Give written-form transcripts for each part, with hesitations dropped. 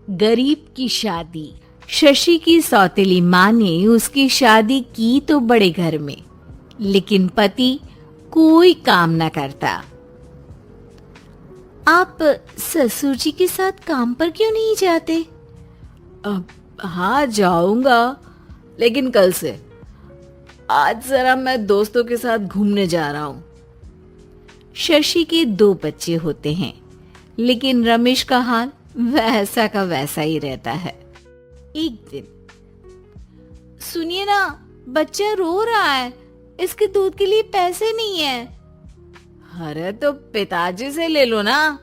गरीब की शादी। शशि की सौतेली माँ ने उसकी शादी की तो बड़े घर में, लेकिन पति कोई काम न करता। आप ससुर जी के साथ काम पर क्यों नहीं जाते? अब हाँ जाऊंगा, लेकिन कल से। आज जरा मैं दोस्तों के साथ घूमने जा रहा हूँ। शशि के 2 बच्चे होते हैं, लेकिन रमेश का हाल वैसा का वैसा ही रहता है। एक दिन, सुनिए ना, बच्चा रो रहा है, इसके दूध के लिए पैसे नहीं है। अरे तो पिताजी से ले लो ना।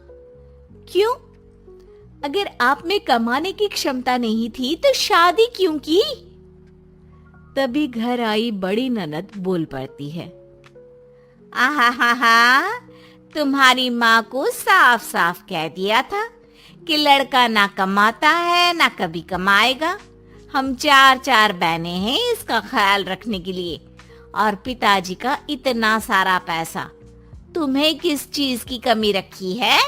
क्यों? अगर आप में कमाने की क्षमता नहीं थी तो शादी क्यों की? तभी घर आई बड़ी ननद बोल पड़ती है, आहा हा हा, तुम्हारी माँ को साफ साफ कह दिया था कि लड़का ना कमाता है ना कभी कमाएगा। हम 4 बहनें हैं इसका ख्याल रखने के लिए, और पिताजी का इतना सारा पैसा, तुम्हें किस चीज की कमी रखी है?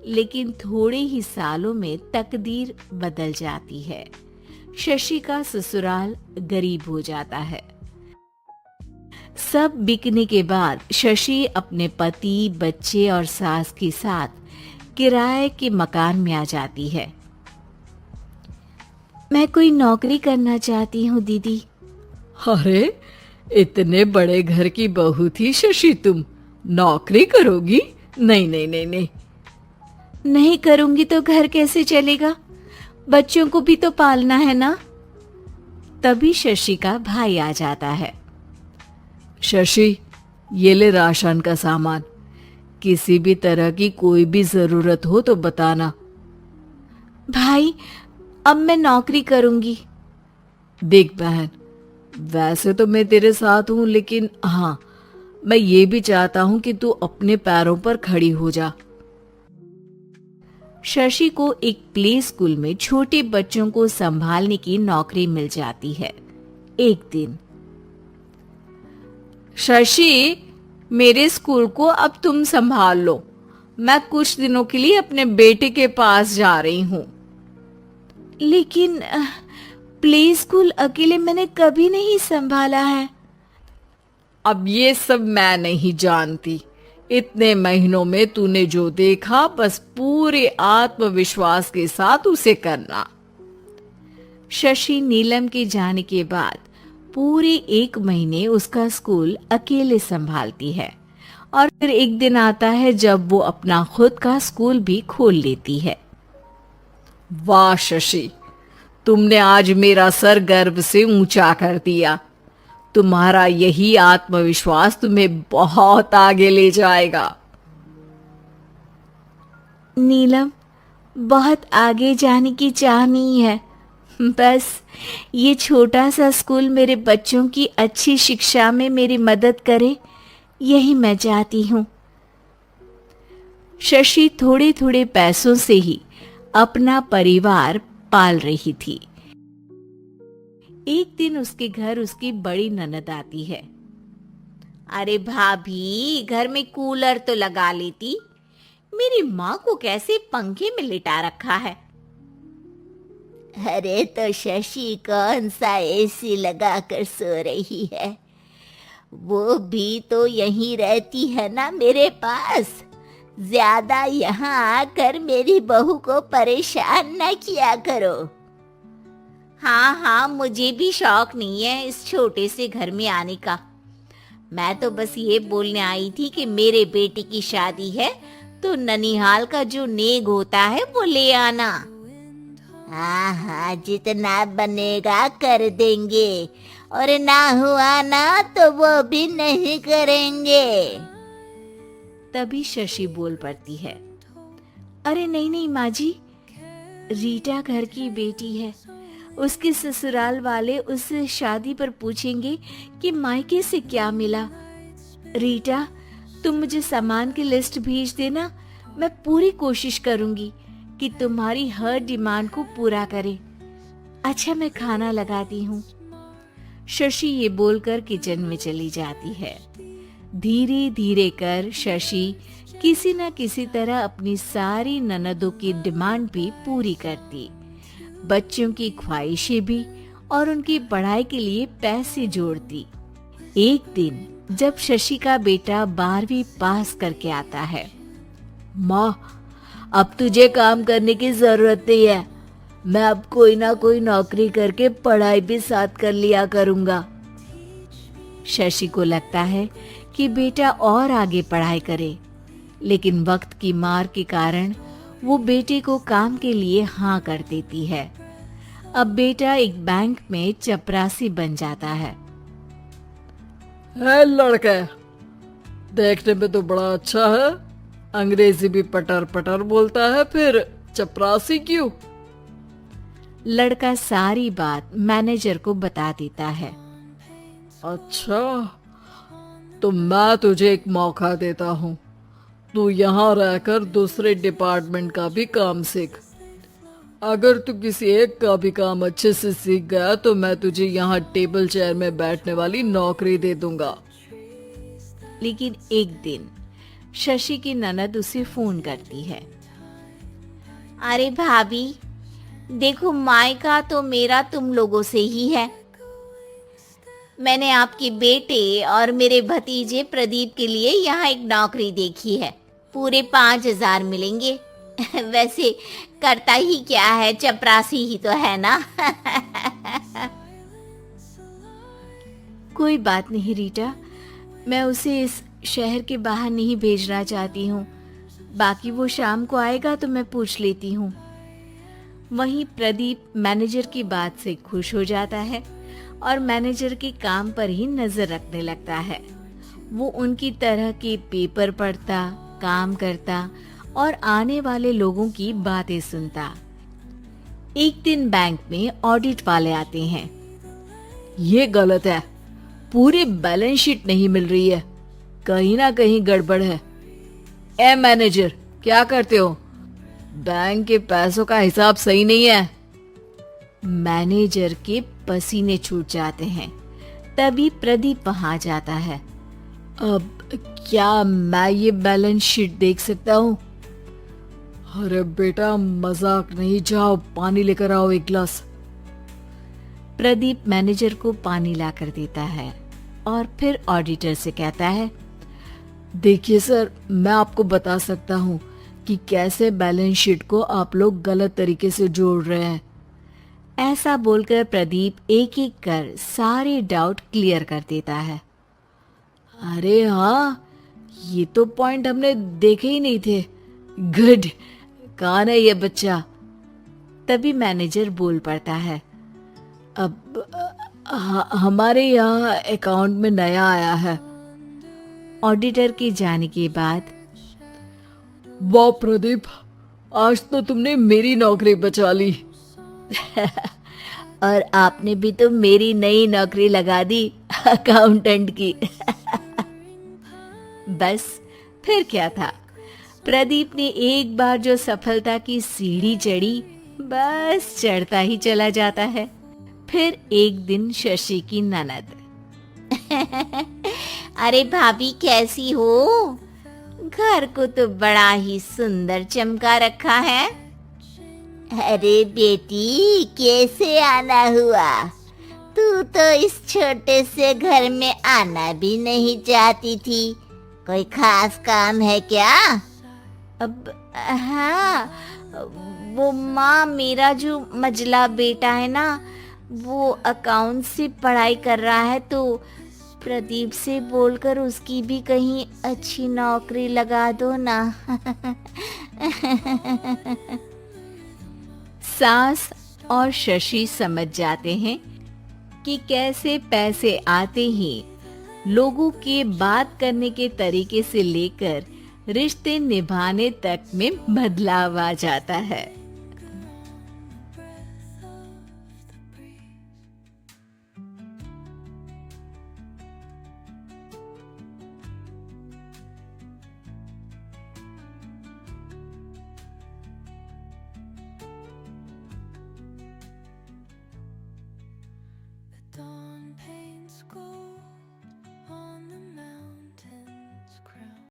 लेकिन थोड़े ही सालों में तकदीर बदल जाती है। शशि का ससुराल गरीब हो जाता है। सब बिकने के बाद शशि अपने पति, बच्चे और सास के साथ किराए के मकान में आ जाती है। मैं कोई नौकरी करना चाहती हूँ दीदी। अरे इतने बड़े घर की बहू थी शशि, तुम नौकरी करोगी? नहीं नहीं नहीं नहीं। नहीं करूंगी तो घर कैसे चलेगा? बच्चों को भी तो पालना है ना। तभी शशि का भाई आ जाता है। शशि, ये ले राशन का सामान, किसी भी तरह की कोई भी जरूरत हो तो बताना। भाई, अब मैं नौकरी करूंगी। देख बहन, वैसे तो मैं तेरे साथ हूं, लेकिन हाँ, मैं ये भी चाहता हूं कि तू अपने पैरों पर खड़ी हो जा। शशि को एक प्ले स्कूल में छोटे बच्चों को संभालने की नौकरी मिल जाती है। एक दिन, शशि, मेरे स्कूल को अब तुम संभाल लो। मैं कुछ दिनों के लिए अपने बेटे के पास जा रही हूँ। लेकिन प्ले स्कूल अकेले मैंने कभी नहीं संभाला है। अब ये सब मैं नहीं जानती। इतने महीनों में तूने जो देखा, बस पूरे आत्मविश्वास के साथ उसे करना। शशि नीलम के जाने के बाद पूरे 1 महीने उसका स्कूल अकेले संभालती है, और फिर एक दिन आता है जब वो अपना खुद का स्कूल भी खोल लेती है। वाह शशि, तुमने आज मेरा सर गर्व से ऊंचा कर दिया। तुम्हारा यही आत्मविश्वास तुम्हें बहुत आगे ले जाएगा। नीलम, बहुत आगे जाने की चाह नहीं है, बस ये छोटा सा स्कूल मेरे बच्चों की अच्छी शिक्षा में मेरी मदद करे, यही मैं चाहती हूँ। शशि थोड़े थोड़े पैसों से ही अपना परिवार पाल रही थी। एक दिन उसके घर उसकी बड़ी ननद आती है। अरे भाभी, घर में कूलर तो लगा लेती, मेरी माँ को कैसे पंखे में लिटा रखा है? अरे तो शशि कौन सा एसी लगा कर सो रही है? वो भी तो यहीं रहती है ना मेरे पास। ज्यादा यहाँ आकर मेरी बहू को परेशान न किया करो। हाँ हाँ, मुझे भी शौक नहीं है इस छोटे से घर में आने का। मैं तो बस ये बोलने आई थी कि मेरे बेटे की शादी है तो ननिहाल का जो नेग होता है वो ले आना। हाँ हाँ, जितना बनेगा कर देंगे, और ना हुआ ना तो वो भी नहीं करेंगे। तभी शशि बोल पड़ती है, अरे नहीं नहीं माँ जी, रीटा घर की बेटी है, उसके ससुराल वाले उससे शादी पर पूछेंगे कि मायके से क्या मिला। रीटा, तुम मुझे सामान की लिस्ट भेज देना, मैं पूरी कोशिश करूंगी कि तुम्हारी हर डिमांड को पूरा करें। अच्छा, मैं खाना लगाती हूँ। शशि ये बोलकर किचन में चली जाती है। धीरे धीरे कर शशि किसी न किसी तरह अपनी सारी ननदों की डिमांड भी पूरी करती, बच्चों की ख्वाहिशें भी और उनकी पढ़ाई के लिए पैसे जोड़ती। एक दिन जब शशि का बेटा 12वीं पास करके आता है, माँ, अब तुझे काम करने की जरूरत नहीं है, मैं अब कोई ना कोई नौकरी करके पढ़ाई भी साथ कर लिया करूंगा। शशि को लगता है कि बेटा और आगे पढ़ाई करे, लेकिन वक्त की मार के कारण वो बेटे को काम के लिए हाँ कर देती है। अब बेटा एक बैंक में चपरासी बन जाता है। है लड़का, देखने में तो बड़ा अच्छा है, अंग्रेजी भी पटर पटर बोलता है, फिर चपरासी क्यों? लड़का सारी बात मैनेजर को बता देता है। अच्छा, तो मैं तुझे एक मौका देता हूँ, तू यहाँ रहकर दूसरे डिपार्टमेंट का भी काम सीख। अगर तू किसी एक का भी काम अच्छे से सीख गया तो मैं तुझे यहाँ टेबल चेयर में बैठने वाली नौकरी दे दूंगा। लेकिन एक दिन शशि की ननद उसे फोन करती है। अरे भाभी, देखो मायका तो मेरा तुम लोगों से ही है। मैंने आपके बेटे और मेरे भतीजे प्रदीप के लिए यहाँ एक नौकरी देखी है, पूरे 5,000 मिलेंगे। वैसे करता ही क्या है, चपरासी ही तो है ना। कोई बात नहीं रीटा, मैं उसे इस शहर के बाहर नहीं भेजना चाहती हूँ, बाकी वो शाम को आएगा तो मैं पूछ लेती हूँ। वहीं प्रदीप मैनेजर की बात से खुश हो जाता है और मैनेजर के काम पर ही नजर रखने लगता है। वो उनकी तरह के पेपर पढ़ता, काम करता और आने वाले लोगों की बातें सुनता। एक दिन बैंक में ऑडिट वाले आते हैं। ये गलत है, पूरी बैलेंस शीट नहीं मिल रही है, कहीं ना कहीं गड़बड़ है। ए मैनेजर, क्या करते हो? बैंक के पैसों का हिसाब सही नहीं है। मैनेजर के पसीने छूट जाते हैं। तभी प्रदीप वहां जाता है। अब क्या मैं ये बैलेंस शीट देख सकता हूँ? अरे बेटा, मजाक नहीं, जाओ पानी लेकर आओ एक गिलास। प्रदीप मैनेजर को पानी लाकर देता है और फिर ऑडिटर से कहता है, देखिए सर, मैं आपको बता सकता हूँ कि कैसे बैलेंस शीट को आप लोग गलत तरीके से जोड़ रहे हैं। ऐसा बोलकर प्रदीप एक एक कर सारे डाउट क्लियर कर देता है। अरे हाँ, ये तो पॉइंट हमने देखे ही नहीं थे। गुड, कौन है ये बच्चा? तभी मैनेजर बोल पड़ता है। अब हमारे यहाँ अकाउंट में नया आया है। ऑडिटर के जाने के बाद, वाह प्रदीप, आज तो तुमने मेरी नौकरी बचा ली। और आपने भी तो मेरी नई नौकरी लगा दी, अकाउंटेंट की। बस फिर क्या था, प्रदीप ने एक बार जो सफलता की सीढ़ी चढ़ी, बस चढ़ता ही चला जाता है। फिर एक दिन शशि की ननद, अरे भाभी कैसी हो? घर को तो बड़ा ही सुंदर चमका रखा है। अरे बेटी, कैसे आना हुआ? तू तो इस छोटे से घर में आना भी नहीं चाहती थी, कोई खास काम है क्या? अब हाँ, वो माँ, मेरा जो मजला बेटा है ना, वो अकाउंट से पढ़ाई कर रहा है, तो प्रदीप से बोलकर उसकी भी कहीं अच्छी नौकरी लगा दो ना। सास और शशि समझ जाते हैं कि कैसे पैसे आते ही लोगों के बात करने के तरीके से लेकर रिश्ते निभाने तक में बदलाव आ जाता है।